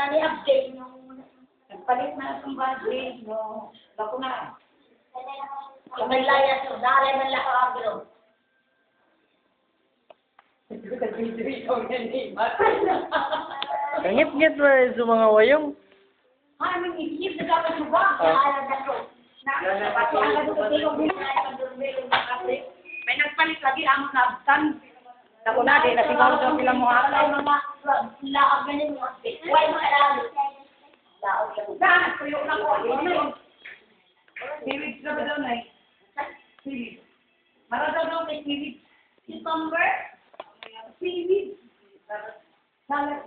na ni-update yung nagpalit na itong budget, no? Bako na. Kamay layas, no? Dahil man lang ang agro. Ngit-ngit ba sa mga wayong? Aming isip na dapat subang sa alam na to. Pati ang kadulong may nagpalit lagi ang nabtan. Nakuna din, nasiguro daw sila mo ako. Mga laag ganin mo. Huwag mo alalo. Laog lang. Saan? Tuyo na ko. Siwig na ba daw na eh? Siwig. Marada daw kay siwig. Cucumber? Siwig.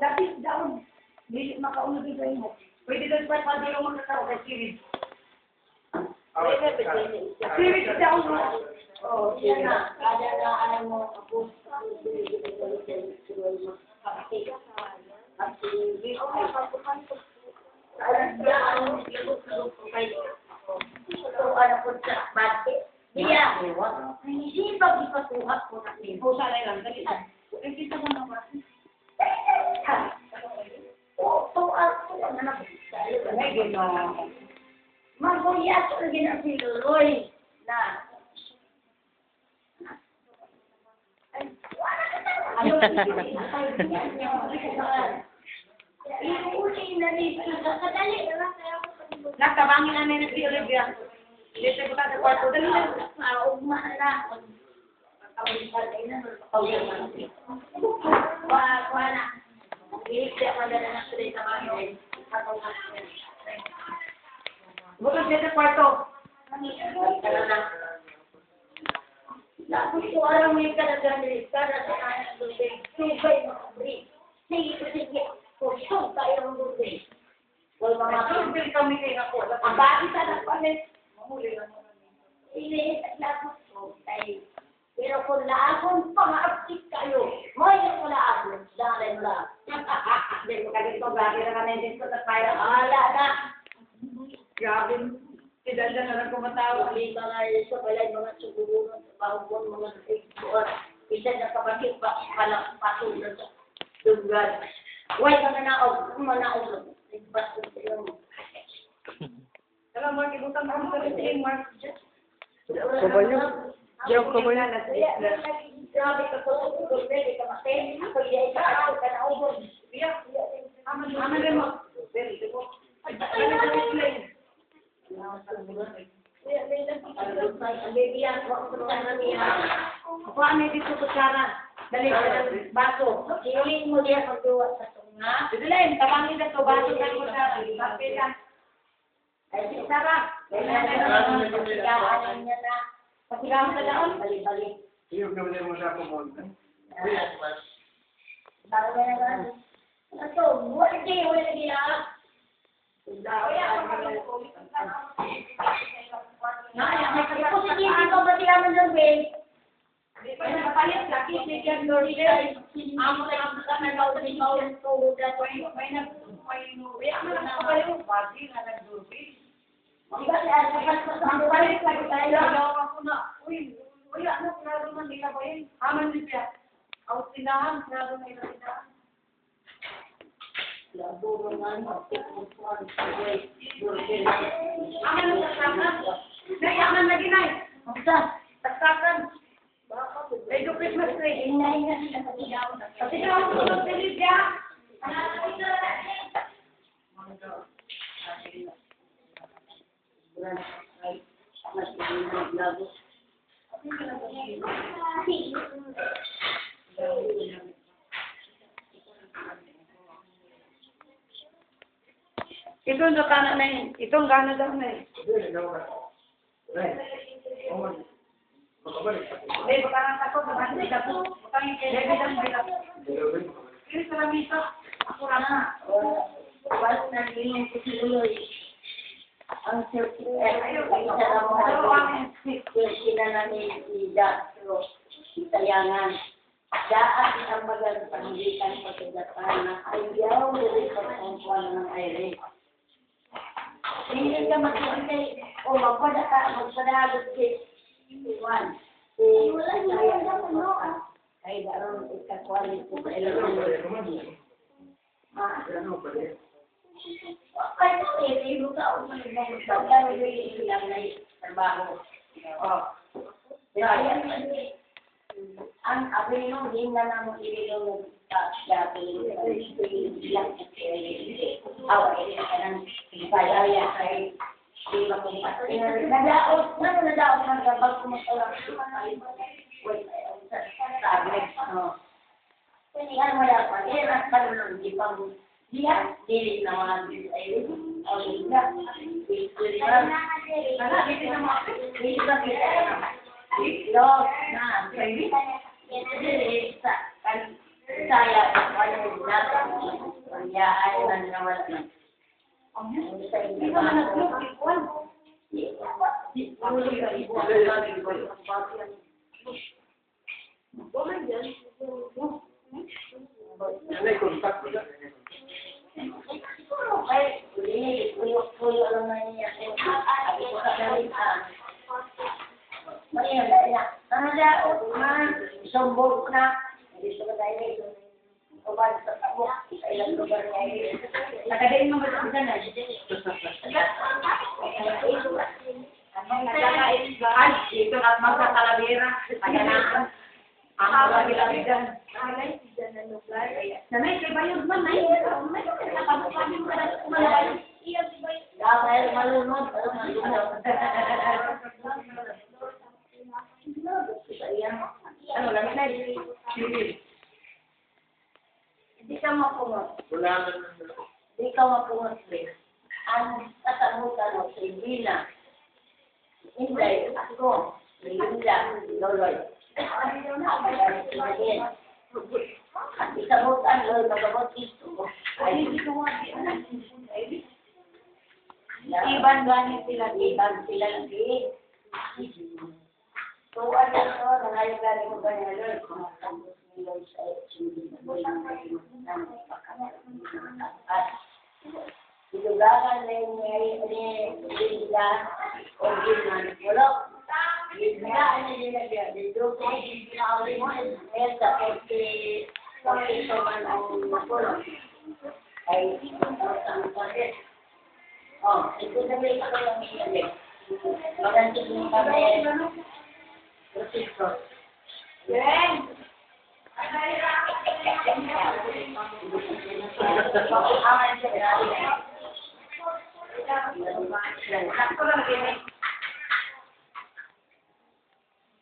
Dapit daon. Dili makaunod yung gawin mo. Pwede doon pa pwede yung magkakaroon kay siwig. Siwig daon mo. Oh, yan na. Kaya na alam mo ako. Maguyat ko lagi na si Loloy na nakabangin na nila si Olivia. Dito ko sa kwarto. Dali na. Ugma na. Wala. Iikya pa na na sila sa bahay. Bukan siya sa kwarto. Lahat ko araw may kalagalit. Kada sa kanyang lubig. Subay makabri. Sige, sige. Kusog tayo ng lubig. Wala mga lubig kami kayo ako. Ang bakit sa nagpalit? Mahuli lang mo. Hindi, lahat ko. Pero kung laakon, pang-uptik kayo. Ngayon ko laakon. Dahil lang. Hindi ko kagit ko. Bakit na kami dito sa tayo? Ala na. Grabe. Tidal na lang kumatawa. Hindi ka nga sa balay mga sugurungan sa pahubon, mga nagkikuan. Isa na kapatid pa palang patuloy sa lugar. Huwag ka na naog. Manaog. Nagbaso sa iyo mo. Alam mo, kibutan mo sa liting, Mark. Kabayo? Diyaw kabayo? Grabe ka po. Grabe ka matay. Ako iya isa ako ka na ubod. Aman rin mo. Very good. Kuhaan na dito sa Sara. Dali ka ng baso. Hiling mo diya pagduwa sa tunga. Dali, tabangin na ito. Baso na ko sa bakit lang. Ay, si Sara. Pasigaan niya na. Pasigaan ka daon. Balik-balik. Iyo ka mo sa kumonta. Bago na naman. Ito, wala lagi lang. Positibo ko ba sila ng Lord? Ay, nakapalit laki siya ng Lord. Amo na ang na daw sa mga tulog na may amo na kapalit bagi na nag-Lord. Diba siya ang palit lagi tayo. Ako na, uy, ano klaro man nila ba yun? Aman din siya. Out sinahan, klaro na sinahan. Aman sa sakan. Nay, aman na ginay. Magsa, tasakan. May do Christmas tree. Inay na sila sa sigaw. Sa sigaw ko ng Silvia. Itong dokana na yun. Itong gana daw na yun. May bakarang ako. Bakit ako? Bakit ako? Kaya sa lamisa. Ako na. Balik na rin yung kusuloy. Ang isa na mga sila namin si Dastro. Itayangan. Daan ang magandang pangitan pagkagatan na ayaw rin pagkakasuan ng aire. Hindi ka mag-ibigay o magpadahalot kay Juan. Wala niya naman kaya daron ikakwali ko sa ilang Ay, ilu taon na nagmamagsabi. Ay, ilang na trabaho. Oh. Kaya, ang abino, hindi na naman ililo ng dati. Ilang away ka ng kaya kay di ba kung nadaot ng gabag kumatulak sabi ano mo dapat at kalulong di pang diya dili na mga ay saya hindi ka man nag-group. Yan ay contact ko. Sombong na. Hindi ko tayo kumain sa tabo sa ilang lugar niya. Nakagain mo ba ito na? Ay, dito at magkakalabira. Ayanaan. Ang kalabira. Nanay, kay Bayog man, nay. May nakapagpapanin mo na kumalabay. Dahil malunod. Ano lang, nay? Hindi ka mapungot. Wala na. Hindi ka mapungot, please. Ang katamutan mo sa Ibina. Inday, ako. Linda, Loloy. At isabutan, Loloy, magabot ito. Ay, hindi ko Iban ganit sila, iban sila lagi. So, ano ito, nangyayang ganit mo ba niya, Loloy? Dilugakan na yung Linda o Gilman. Wala. Dilugakan na nilagya. Dilugakan na pinakawin mo. Ngayon sa 40 man ang napulong. Ay, ang pasit. Oh, ito na may ito lang nilagay. Magantig yung kami. Prosesor. Yan!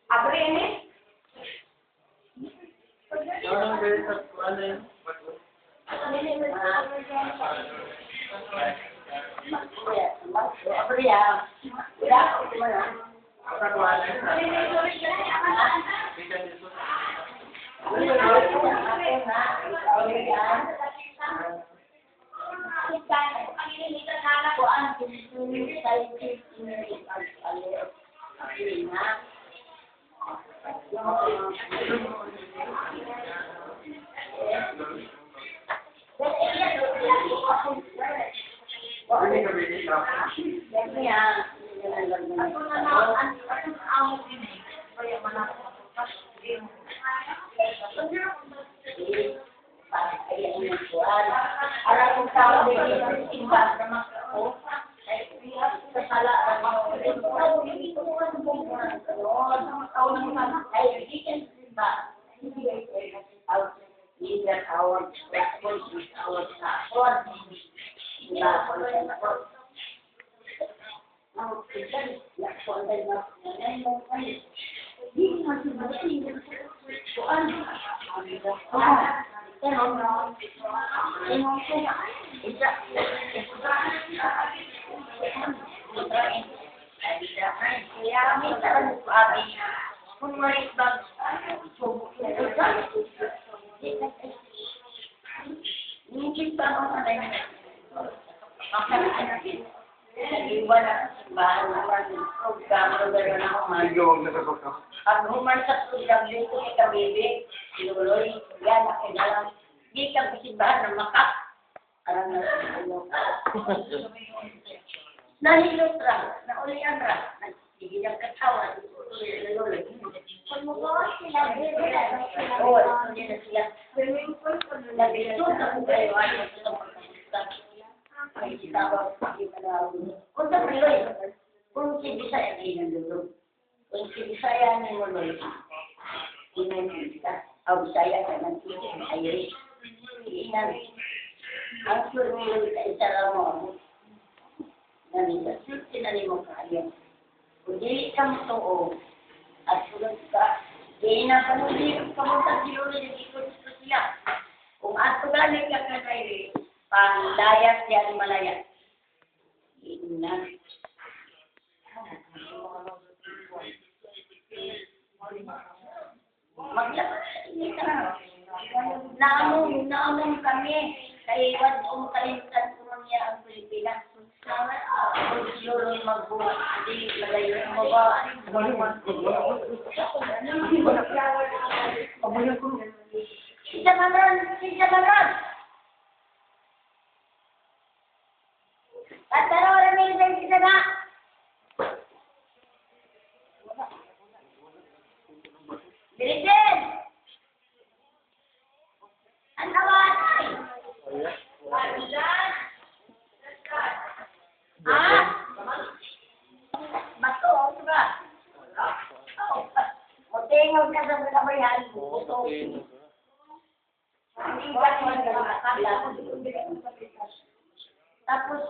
Apa ini? Pag humansak ko siya, dito kay kabibig, sinuloy, yan, nakinalang, di ka bisimbahan ng makak. Alam na, nahilot ra, naulian ra, nagsigil ang katawan, tuloy. Kung mo sila, oo, hindi na sila. Nabitod ako kayo, ano sa pagkakita. tapos kita na kung sa Pinoy, kung si Bisaya ay nandulog. Kung si Bisaya ay nandulog, inanita. Ang Bisaya ay nandulog, ay inan. Ang surulog ay isa mo. Nanita, sinali mo kayo. Kung di ka mo to, at sulog ka, di na panuli ka mo sa silolo na dito sila. Kung ato galing ka ka kayo, panglayas yan malayas. Inan. Maglabas ka. Naamong kami. Kaya iwan kalimutan ko niya ang Pilipinas. Kung silolo'y magbuhat, hindi malayo ang baba. Sisa Manon! Tataro na may isang sisa na! Bilibin! Ang tawatay! Ah? Bato, ano ba? Matingog ka sa kabayan. Tapos,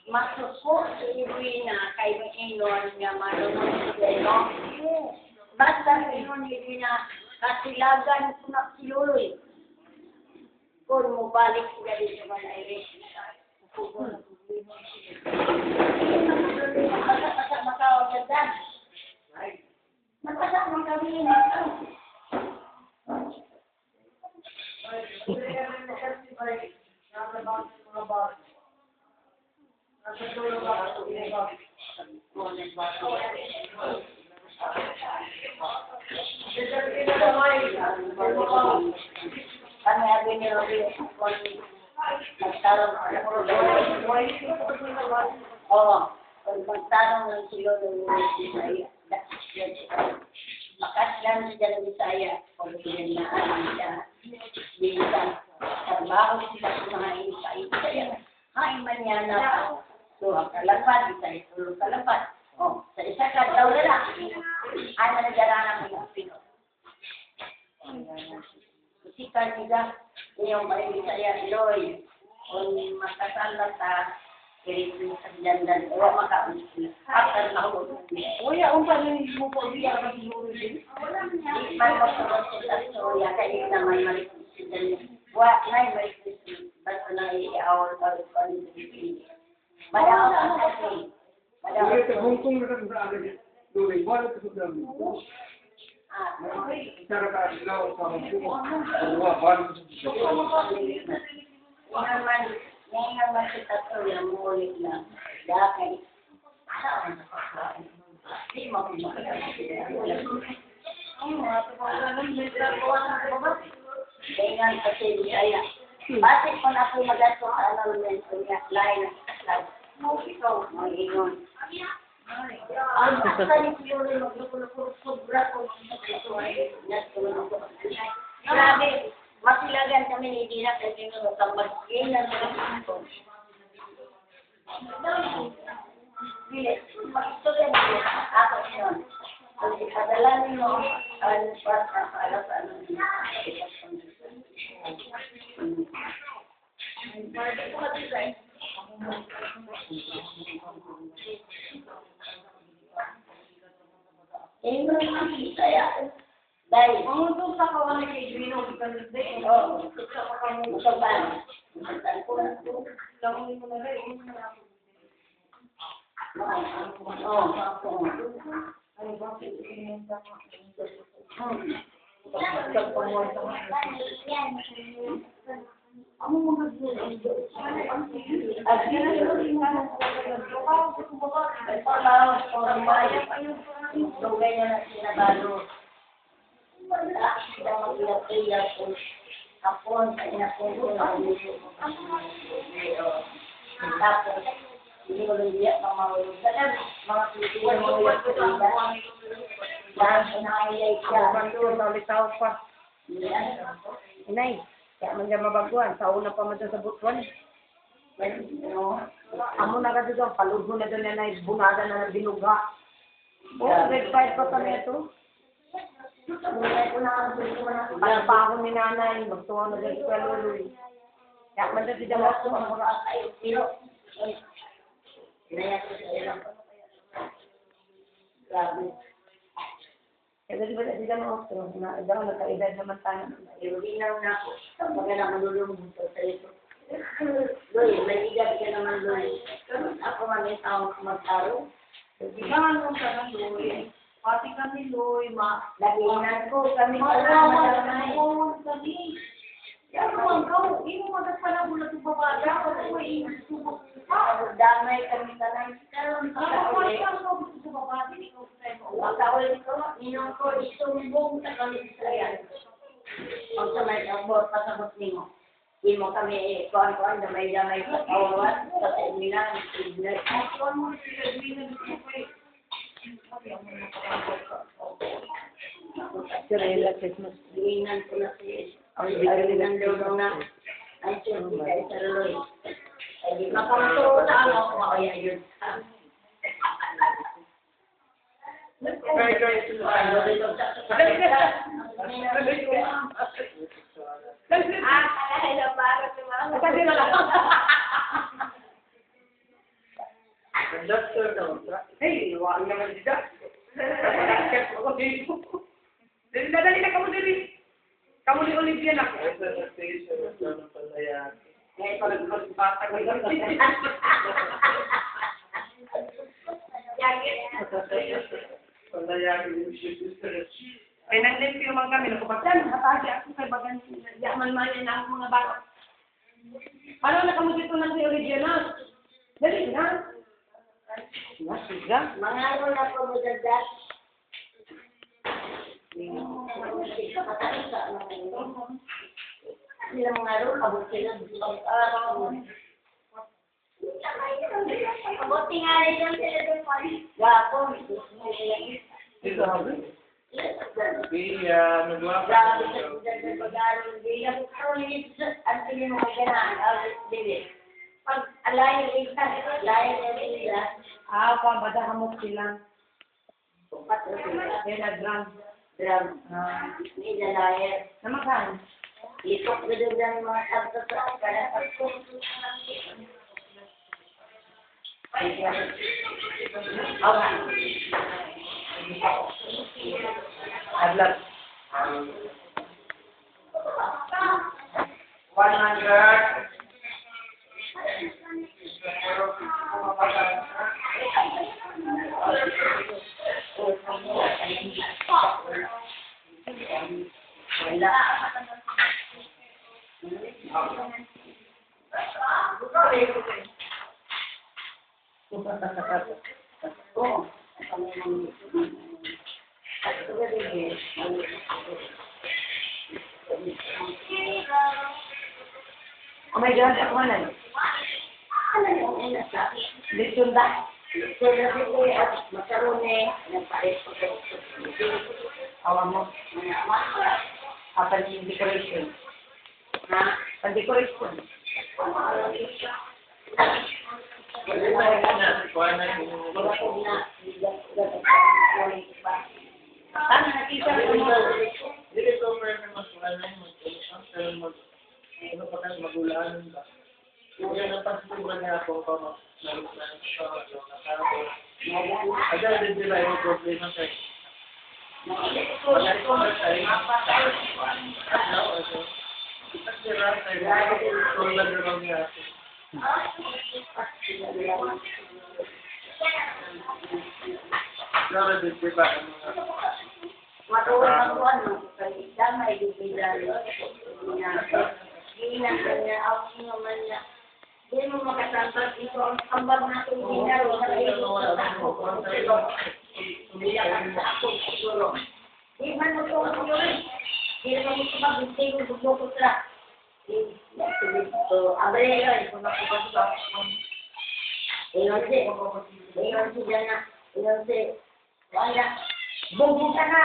masuko si Irwina kay Mainon nga marunong sila. Basta Mainon Irwina kasilagan ko na siluloy. Kung mo balik sila din sa mga Irish. Mapasak makawag sa dan. Mapasak makawin. Kami abin ni Robin nagtarong magtarong ng silo ng Bisaya. Makaslan siya ng Bisaya kung pinanaan siya. Bisan, trabaho sila sa mga Bisaya. Hain man niya na so, ang kalapad, Bisaya, tulong kalapad. Sa isa ka daw na ay managaranan ng Pino. Sikat niya, yung mga Bisaya, Loy, kung makasalat ka, kaya sa dandan, o makaulit. After na ako. Uya, kung paano mo po siya ang siguro din? Di man magsunod sa storya, kaya naman malikot sila niya. Wala na malikot sila. Basta na i-awal ka rin pa rin sa Pilipinas. Madawang ang kasi. Uya, sa Hong Kong na kasi sa akin. Doon, wala ka sa dami. Cara ka, ilaw sa Hong Kong. Wala, balik sa Pilipinas. Ngayon naman kita to, yung mulit na. Dahil, di mo kumakita sila. Kaya kasi Bisaya. Bakit kung ako magasto sa annulment niya, lain na sa ikaw, mga ingon. Ang basta ni Piyore, maglukulukul-sobra ko. Grabe, masilagan kami ni Dina kasi nung magkambagin na naman ito. Bilis, mag-istorya niya. Ako yun. Kung ipadala niyo, ano pa, alam sa ano niya. Ini memang saya. Dahil, Ang sa kawan kay Grino, because they oh, sa ban. Sa ko na to. lang mo na rin. Ay, bakit sa Amo mo wala sila mag-iyak-iyak kung hapon sa inapon tapos hindi mo rin iyak ng mga Pilipino mo iyak sa ila dahil sinahayay siya Bando, nalitaw pa. Inay, kaya man dyan mabaguan. Sa una pa man dyan sa butuan. Amo na ka dito, palugho na doon na bunada na binuga. Grade 5 pa kami ito. Pagpahon ni nanay, magtuwa na dyan sa luloy. Kaya man dyan dyan ako, ang mga kayo, pero, grabe. Kaya di ba dyan ako, daw nagkaedad naman tayo. Linaw na ako, maganda malulong dito sa ito. Loy, may edad ka naman, Loy. Ako man yung taong magtaro. Ginahan mo ka na, Loy. Pati kami, Loy, laginan ko, kami kami. Kaya naman ka, imo magkasala mo na itong babaga, kasi may imusubok ka. Damay kami tanay. Ako pa gusto sa babaga, hindi ko sa imo. Wakawin ko, ninong ko, isumbong sa kami sa yan. Pag sa may abot, pasabot nimo. Hindi mo kami kuhan-kuhan, damay-damay sa kawawan, sa terminal, ignite. Kuhan mo sila, ignite mo ko eh. Sirela, Christmas. Iinan ko na siya. Ang iinan daw na. Ay, siya, hindi kayo sa luloy. Ay, di makamuturo na ano ako, kaya yun. Conductor daw. Hey, wala naman dito. Dali na kamu dali. Kamu ni Olivia na. Sa station ng Palayan. Ngayon pa nagpapatag ko lang. Palayan yung sister. Ay, nag-limpyo man kami. Nakapagdan, hatagi ako kay bagan. Yaman-man na ako mga bata. Paano na kamu dito na si Olivia na? Dali na. Mga ano na po mo dadat. Sila mga rol, abot sila. Abuti nga rin yung sila doon pa. Gapon. Iya, nagwapa. Grabe sa sila pag-aaral. Hindi na po ang sila mga ganaan. Pag alayan isa, alayan nila. Madahamok sila. Kaya nag-drum. Drum. Hindi na layan. Namakan. Itok na doon ng mga sabta-sabta. Kaya pagkong. Adlat. 100. Oh my God, ako na. Lisunda. Lisunda dito at makarone. Nagpares ko sa Awa mo. mga Yung decoration. ha? Pag-decoration. Sana nakita ko mo. Dito pero mas ano pa kayo magulaan ba? Yung napasubukan niya ako pa ada din sila yung problema sa Matuwa ko ano, kasi damay bibigyan. Ginagawa niya, ako naman niya. Hindi mo makasambat ito ang ambag natin ginagawa sa iyo sa ako. Umiyakan sa ako siguro. Di man mo ito ako yun. Di naman mo ito mag-ibig mo bugbo ko sa. Abre yun, kung nakapag ko. Iyon si Dana. Iyon si Wala. Bugbo ka na.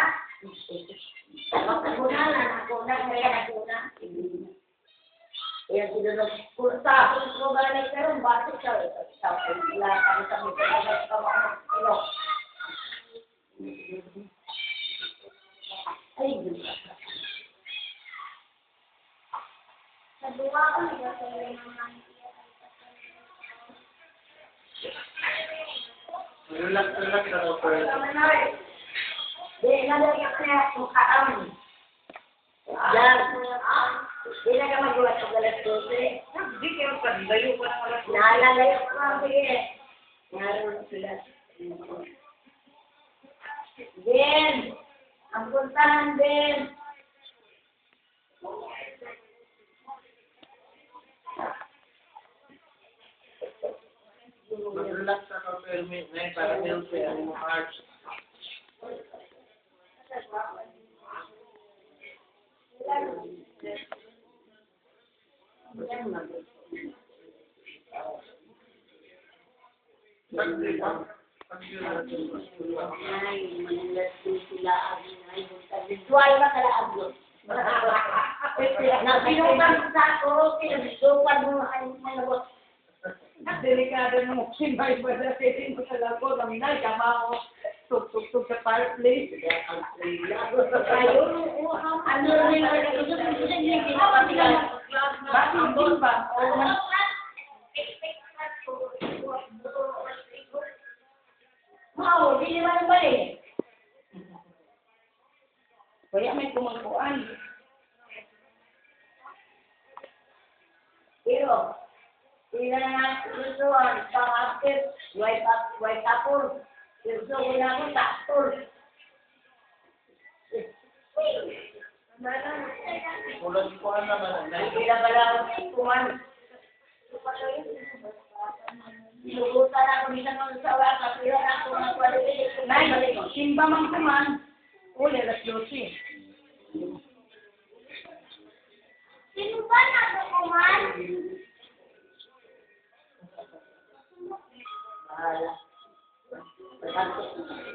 Ako na, kaya na. Yan sinunod. Kung tapos mo ba na pero bakit siya? Tapos lahat ang sabi ko na ay, Nabuha ko nila sa iyo naman. Relax na ako, pero... di, nalagyan ko na yung kaam. Yan. Di na ka magawa sa galas 12. Hindi kayo pandayo pa ng alas. Naalalayo ko lang, sige. Naroon sila. Ben! Ang puntahan, Ben! Mag-relax ako, pero may para meron sa yung heart. Ay, manilas din sila. Visual ba kala ablo? Napinukan sa ako, pinagsukan mo ang manabot. Delikado na mo, simay ba na pwede mo sa lago, laminay, kama ko, tug-tug-tug sa fireplace. Ayun, ano rin ang Bakit din ba? Wow, di naman ang balik. Kaya may kumangkuan. Pero, sila na gustuhan, pang-active, white apple. Gusto ko na ako, tapol. Ulan ko naman. Sila pala ako ikuman. Sinubutan ako minsan ng sawa, kapila ako ng kwaliti. Nay, simba mang kuman. Uli, alas 12. Sino ba nagkukuman? Bahala.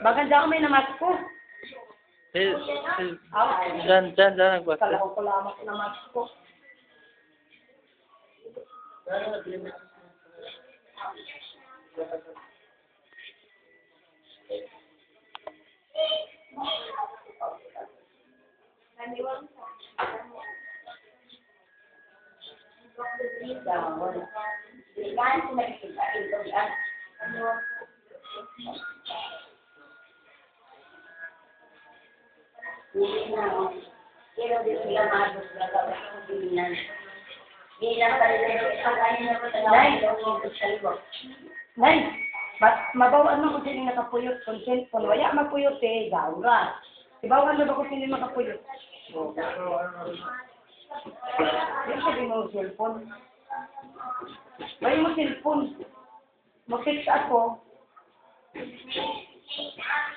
Bagan dyan ako may namas ko. Diyan nagbasa. Kala ko lamang ko namas ko. Pero di sila mabos na gawin ang bilinan. Di lang sa rin ang kanin na ko sa libot. Nay, mabawaan mo kung sino nakapuyot. Kung wala magpuyot eh, gawra. Ibawaan mo ba kung sino makapuyot? Yung sabi mo cellphone. Bayo mo cellphone. Mag-fix ako.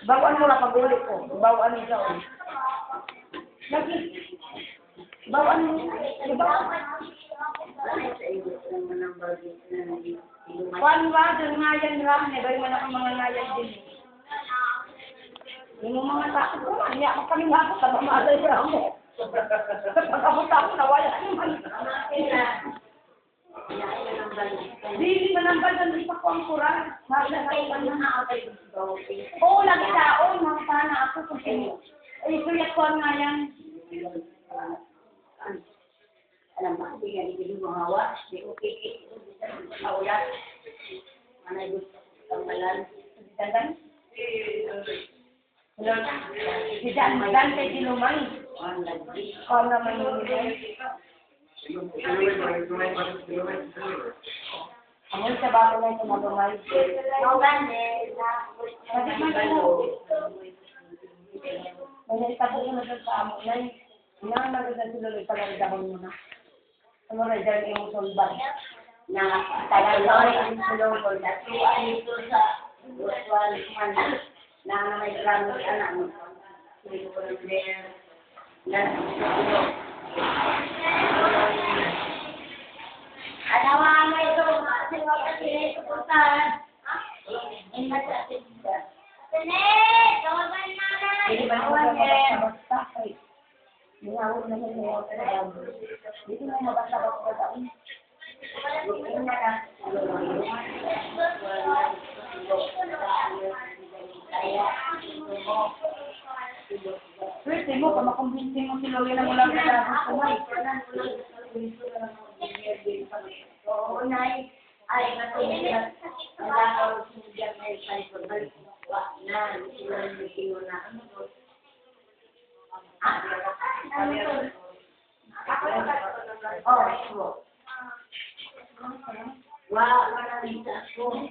Bawaan mo lang pag-ulit ko. Bawaan mo dyan. Lagi. Bawaan mo. Bawaan. Kuan ba? Doon ngayan lang. Bayo man ako mga ngayan din. Yung mga tao ko, niya ako kami nga ako sa mamalay mo. Pagkabot ako na wala naman. Dili man ang badan di pa ko ang kuran. Oo, lagi taon. Mga sana ako kung sino. Ay, kaya ko nga yan. Alam mo, hindi ka hindi mo hawa. Hindi ko kikik. Sa ulat. Manay gusto ko tanggalan. Dandan? Si Dan kay Dilumay. Kau naman yun nila. Ang sa bago na ito magumay. Yung gani, Sabi man mo. May naitabo ko na doon sa amo. Nay, hinangan na sila pala dahon mo na. Ano na dyan yung solban? na tagal-tagal ang sulong na tuwa nito sa virtual man na may gamit anak mo. Hindi ko rin player na sulong. Ano nga may ito, kasi nga kasi ito puntahan. Hindi na sa atin siya. Tawagan na na. Hindi ba naman basta? Hinawag na yun. Dito mo mabasa-basa ko taon. Swerte mo, kamakumbinsin mo si Lola na walang nalabas ko na. Oo, Nay. Ay, matulog. Nalakaw si Diyan na isang pagbalik. Na, sila na. Oh, wala dito ako.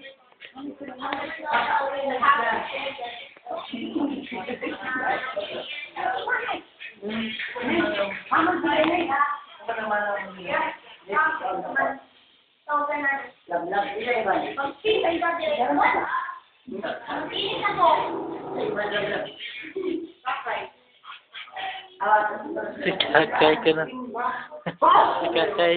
Sikakay ka na. Sikakay.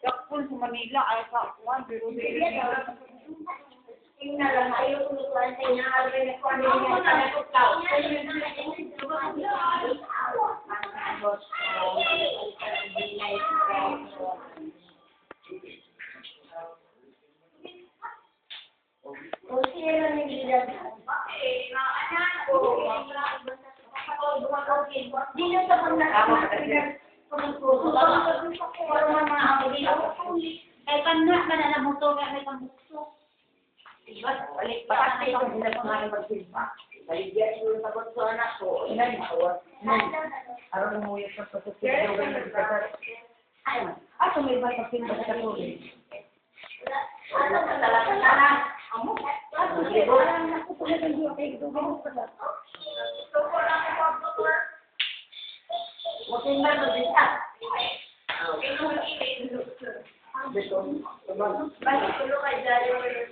Dakpul sa Manila, ay sa Juan, pero Ay, panak ka na nabuto, may pambukso. Balik pa kasi kung sila pangalan mag-feedback. Baligyan ko yung sagot sa anak ko. Ilan na awat. Araw mo yung pagpapasok. Ay, ato may iba sa pinto sa tuloy. ano ka talaga sana? Amo? Ano libo? Mutin ba ito dito?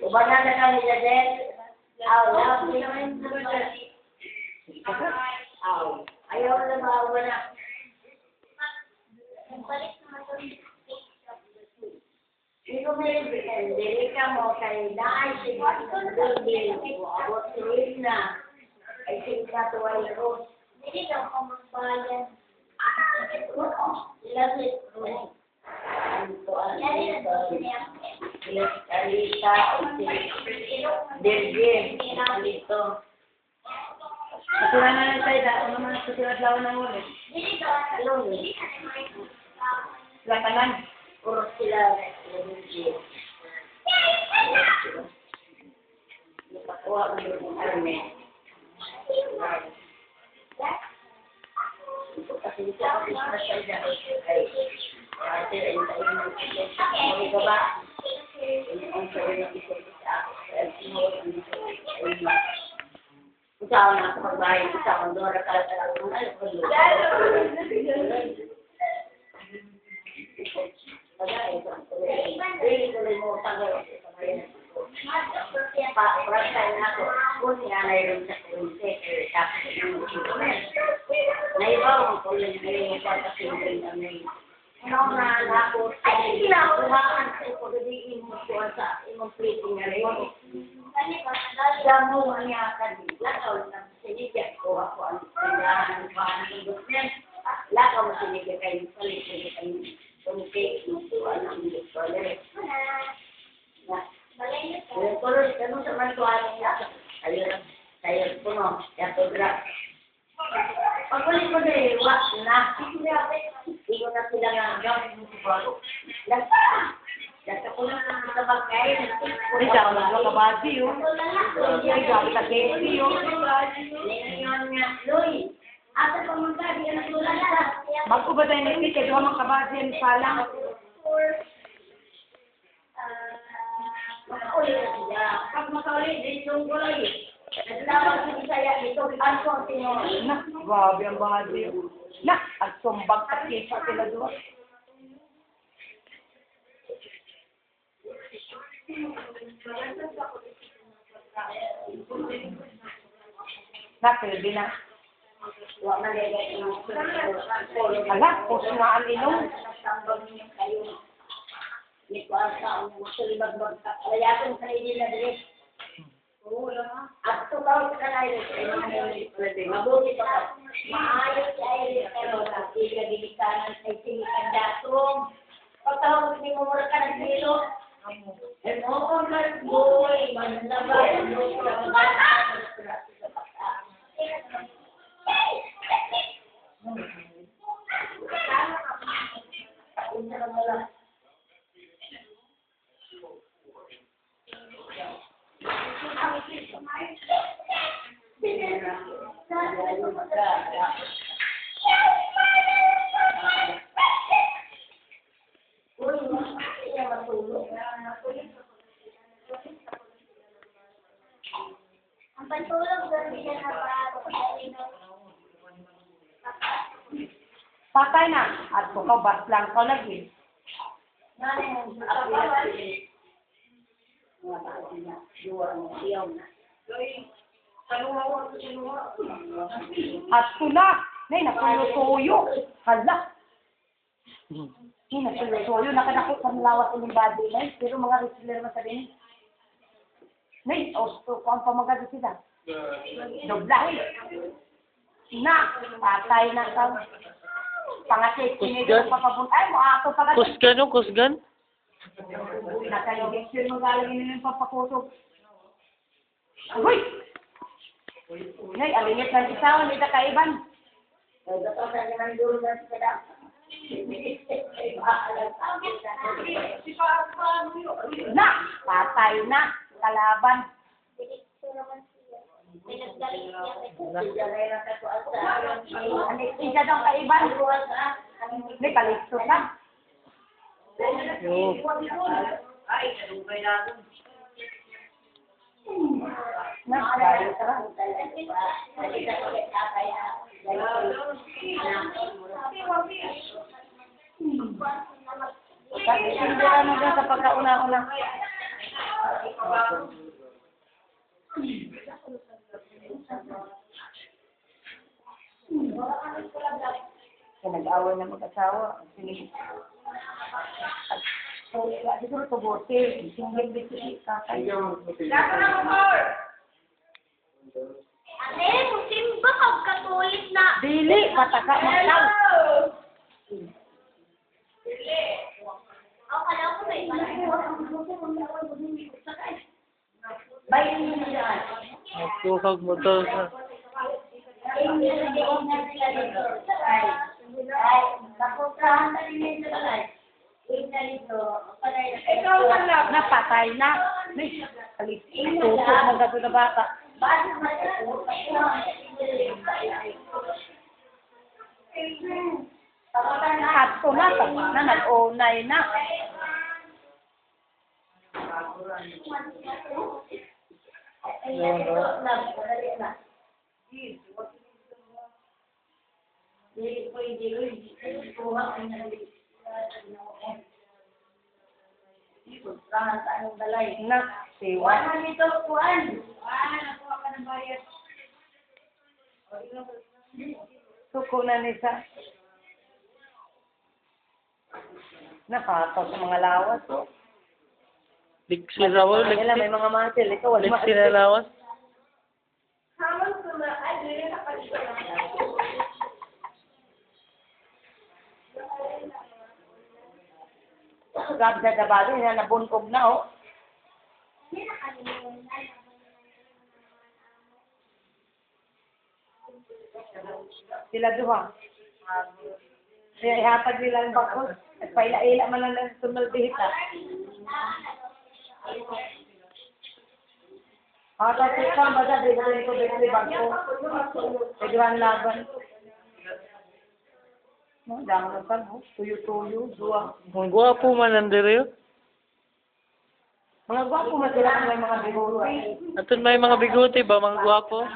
Ubanan na kami na din. Ayaw na maawa na. Hindi may dili ka mo kay dahil si Dili mo abot si na. Ay sila tuway ko. Hindi ka mo magbayan. Ilapit mo. Anto Alita, Dergen, dito. Susuran na lang tayo, ano naman susurat lawan ng ulit. Lakanan. Puro sila Dergen. Napakuha ko yung arme. Kasi dito ako special dahil ay ate ay tayo ng mga baba. Ang sabi ng isa usahawan na ako magbahay. Usahawan doon. Rakala-kala ko na. Tuloy mo tagal. Prasay na ako. Kung sinanay rin sa kurunse. Tapos yung naibaw ang tuloy na yung pagkasinrin namin. Ano na ako, ay kinakuhaan sa ipagadiin mo ko sa imong plating na rin. Damo niya kanila, lakaw na sinigyan ko ako ang tindahan ng bahan ng doktor. Lakaw mo sinigyan kayo, palit sinigyan kayo, tumikik, mutuan ng doktor. Pero ano sa mantuan niya, kayo puno, yato drag. Pagkulit mo din, wak na. Hindi na sila nga gawin mo siguro. Lasa ko lang sa bagay. Hindi siya ako nagkakabati yun. Ay, gabi ka kesi yun. Ngayon nga, Loy. Asa pa mga gabi ang nagulala. Bago ba tayo nagkik, kaya duha magkabati yan palang. Makauli na sila. Pag makauli, din yung gulay. Nagtawag si Bisaya dito, ano ang tinawag? Nak, grabe ang body. Nak, ang sumbag sa kisa sila doon. Nak, pwede na. Huwag na lagay yung Ala, puso nga ang inom. Hindi ko ang saan gusto libag-bag. Alayasin sa inyo na dali. At tutawag ka na yun. Mabuti pa ka. Maayos si Iris pero hindi ka dinikanan sa sinikan datong. Pagtawag ni mo mura ka nagsilo. And all my boy, manlabay, Ang pantulog doon siya na Patay na. At kung bas lang ko lagi. At sula. Nay, napuyo-tuyo. Hala. Nay, napuyo-tuyo. Nakadakot sa lawas ng body na. Pero mga wrestler na sabihin. Nay, osto ko ang pamagado sila. Doblahin. Na, patay na ka. Pangasit, Kusgan? papabun. Ay, mo ato pa Kusgan o, kusgan? Naka-injection mo galing nila yung papakusog. Uy! Nay, alingit ng isawan, hindi kaiban. Na, patay na, kalaban. Isa daw kaiban. May palisto ka. Yo. Na, kaya tara. Hindi ka mo dyan sa pagkauna-una. Kaya nag-away na mag-asawa. Sige. Siguro ito bote. Single dito si kakay. Ate, musimba kag katulik na. Dili, pataka maglaw. Ako kala ko may Bayan nyo na yan. Magtukag mo to. Ikaw man lang. Napatay na. May tusok mo gato na bata. Ato na, na nag-onay na. Na, siwa. Suko na nisa. Nakataw sa mga lawas. Oh. Liksi raw, May liksi. mga mansil. Ito, wala Liksi na lawas. Gab na dabado, na nabunkog na, oh. Sila duha. Kaya ihatag nila ang bakos. At paila-ila man lang sumalbihita. Tapos ikaw ba sa bigyan ko bigyan bangko? Pagwan laban. No, damo na sa tuyo-tuyo, duwa. Ang gwapo man nandito yun. Mga gwapo man sila kung may mga bigote. Atun may mga bigote ba, mga gwapo?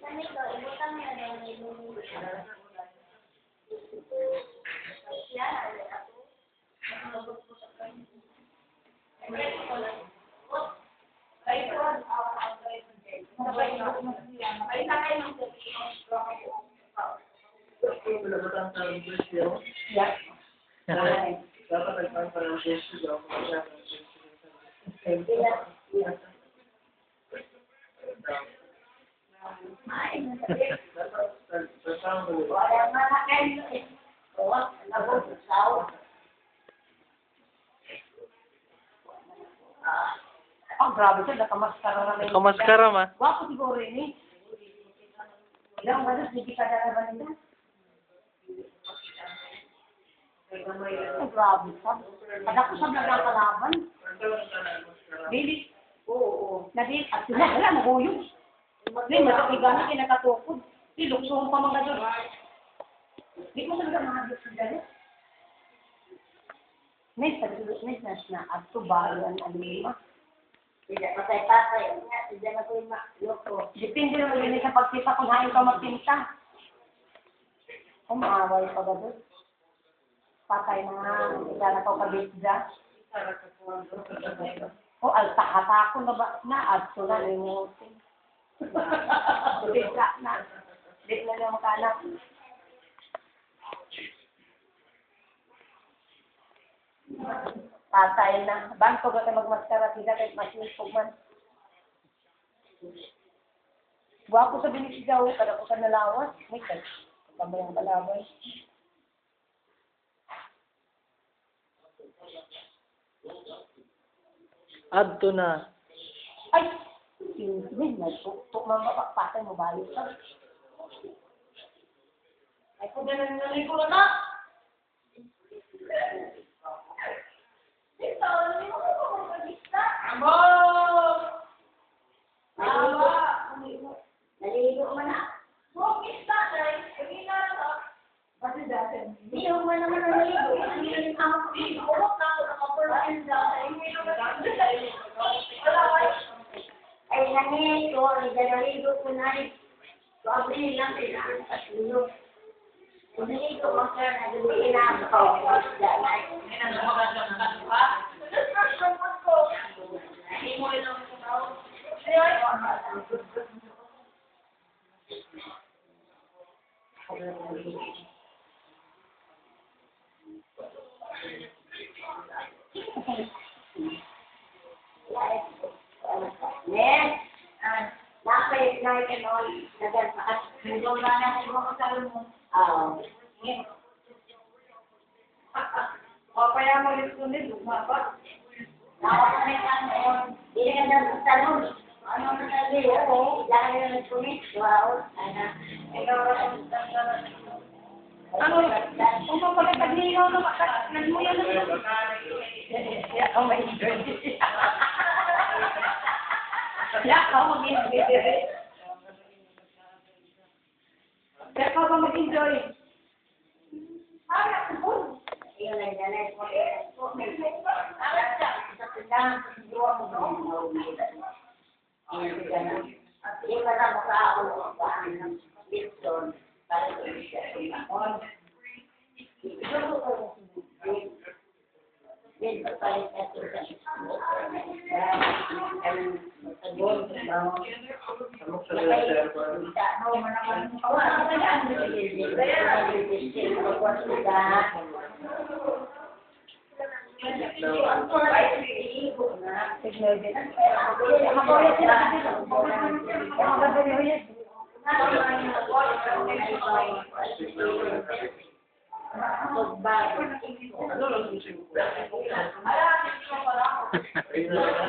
Kami ko, ibutang na lang yung Pinabutang sa presyo. Yeah. Dapat nagpang parang presyo daw. Oh, grabe siya. Nakamaskara na may... Nakamaskara ma. Gwapo siguro yun eh. Ilang malas, hindi ka dalawa nila. Oh, grabe siya. Kada ko siya nagkakalaban. Bilis. Oo. Nadil. At sila, wala, naguyog. Hindi, matakigamit yung nakatukod. Hindi, luksong pa mga doon. Hindi mo talaga mga doon sa dali. May pagdulot na at tubayan ang lima. Tidak patay-patay. Tidak na ko yung loko. Depende naman yun sa pagpita kung hain ka magpinta. Kung maaway pa ba doon? Patay na nga. Hindi na ko kabitda. O, alta-hata ko na ba? Naadto na limutin. Dito na. Dito na lang makanak. Patay na. Bangko ba kayo magmaskara sila kahit masinipog man. Gwapo sa binisigaw, kada ko sa nalawas. May kahit kabayang balabay. Adto na. Ay! Hindi, nagtuktok mga mapapatay mo ba yun? Ay, kung ganun na rin ko na! Naligo mo na. Hindi mo naman naligo. Ay, nani, ko, naligo ko na rin. So, abri lang, kailangan sa tulog. Kung naligo mo, sir, nagaliin na ako. Yes. Nakay kanol, nagan pakas. Nagawin na ko mga kasalon mo. Papaya mo yung sunod, lumaba. Nakakami kanol. Hindi ka na sa salon. Ano na sabi? Oo. Dahil na nagpunit. Wow. Ano? Kung mapagkataglinaw na makakaslan mo yan. Yak ang mag-enjoy. Yak ang mag-enjoy. Yak ang mag-enjoy. Ayun lang dyan. Sa tindahan, sa sinduwa mo ba? Hindi pa na makaawal ko pa ng Wilson para sa siya. Din papalit at sa Ayun na.